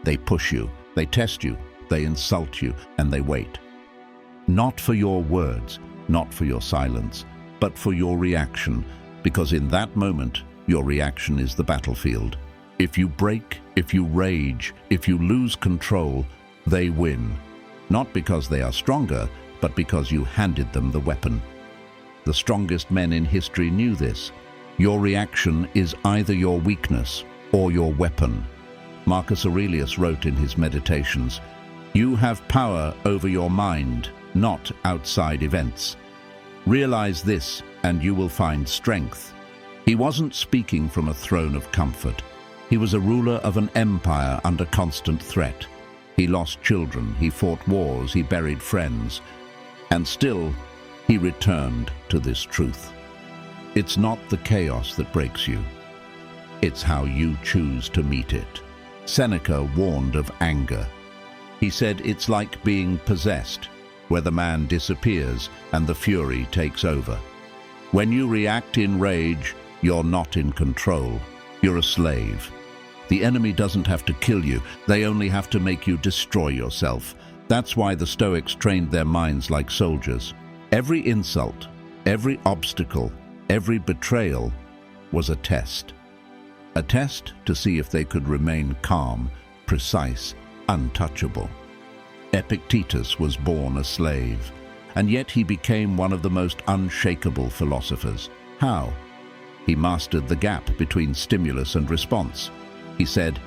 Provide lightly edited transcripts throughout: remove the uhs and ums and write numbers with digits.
They push you, they test you, they insult you, and they wait. Not for your words, not for your silence, but for your reaction, because in that moment, your reaction is the battlefield. If you break, if you rage, if you lose control, they win. Not because they are stronger, but because you handed them the weapon. The strongest men in history knew this. Your reaction is either your weakness or your weapon. Marcus Aurelius wrote in his Meditations, "You have power over your mind, not outside events. Realize this, and you will find strength." He wasn't speaking from a throne of comfort. He was a ruler of an empire under constant threat. He lost children, he fought wars, he buried friends, and still he returned to this truth. It's not the chaos that breaks you. It's how you choose to meet it. Seneca warned of anger. He said it's like being possessed, where the man disappears and the fury takes over. When you react in rage, you're not in control. You're a slave. The enemy doesn't have to kill you. They only have to make you destroy yourself. That's why the Stoics trained their minds like soldiers. Every insult, every obstacle, every betrayal was a test. A test to see if they could remain calm, precise, untouchable. Epictetus was born a slave, and yet he became one of the most unshakable philosophers. How? He mastered the gap between stimulus and response. He said,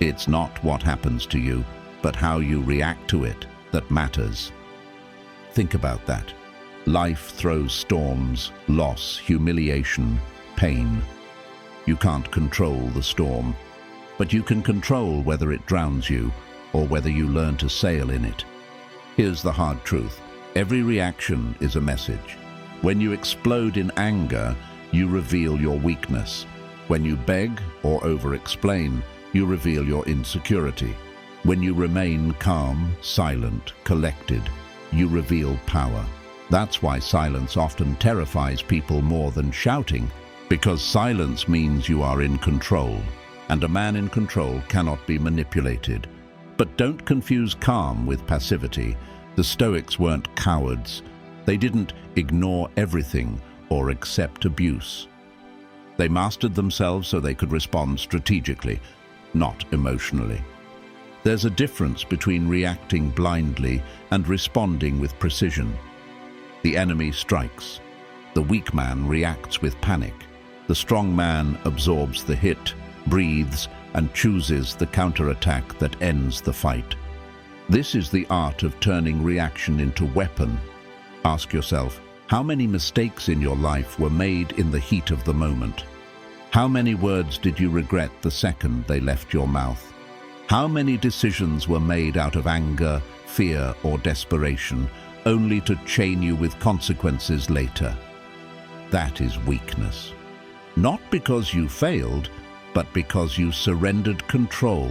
"It's not what happens to you, but how you react to it that matters." Think about that. Life throws storms, loss, humiliation, pain. You can't control the storm, but you can control whether it drowns you or whether you learn to sail in it. Here's the hard truth. Every reaction is a message. When you explode in anger, you reveal your weakness. When you beg or over-explain, you reveal your insecurity. When you remain calm, silent, collected, you reveal power. That's why silence often terrifies people more than shouting, because silence means you are in control, and a man in control cannot be manipulated. But don't confuse calm with passivity. The Stoics weren't cowards. They didn't ignore everything or accept abuse. They mastered themselves so they could respond strategically, not emotionally. There's a difference between reacting blindly and responding with precision. The enemy strikes. The weak man reacts with panic. The strong man absorbs the hit, breathes, and chooses the counterattack that ends the fight. This is the art of turning reaction into weapon. Ask yourself, how many mistakes in your life were made in the heat of the moment? How many words did you regret the second they left your mouth? How many decisions were made out of anger, fear, or desperation, only to chain you with consequences later? That is weakness. Not because you failed, but because you surrendered control.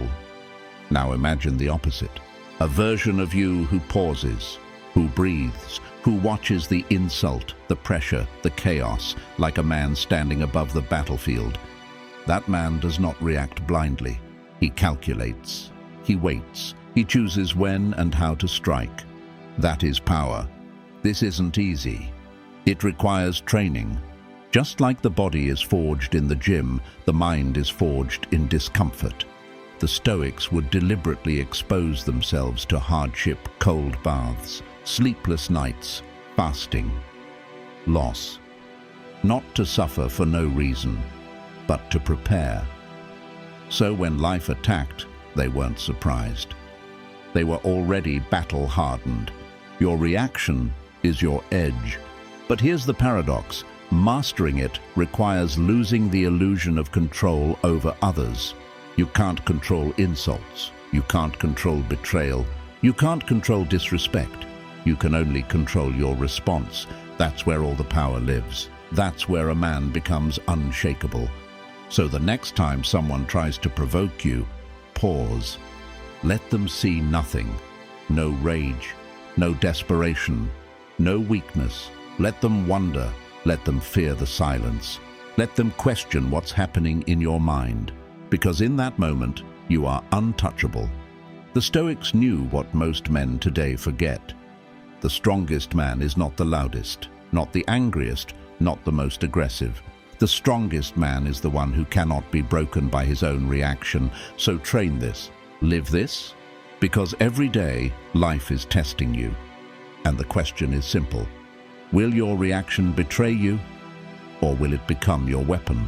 Now imagine the opposite. A version of you who pauses, who breathes, who watches the insult, the pressure, the chaos, like a man standing above the battlefield. That man does not react blindly. He calculates. He waits. He chooses when and how to strike. That is power. This isn't easy. It requires training. Just like the body is forged in the gym, the mind is forged in discomfort. The Stoics would deliberately expose themselves to hardship, cold baths, sleepless nights, fasting, loss. Not to suffer for no reason, but to prepare. So when life attacked, they weren't surprised. They were already battle-hardened. Your reaction is your edge. But here's the paradox. Mastering it requires losing the illusion of control over others. You can't control insults. You can't control betrayal. You can't control disrespect. You can only control your response. That's where all the power lives. That's where a man becomes unshakable. So the next time someone tries to provoke you, pause. Let them see nothing. No rage, no desperation, no weakness. Let them wonder. Let them fear the silence. Let them question what's happening in your mind. Because in that moment, you are untouchable. The Stoics knew what most men today forget. The strongest man is not the loudest, not the angriest, not the most aggressive. The strongest man is the one who cannot be broken by his own reaction. So train this, live this, because every day life is testing you. And the question is simple: will your reaction betray you, or will it become your weapon?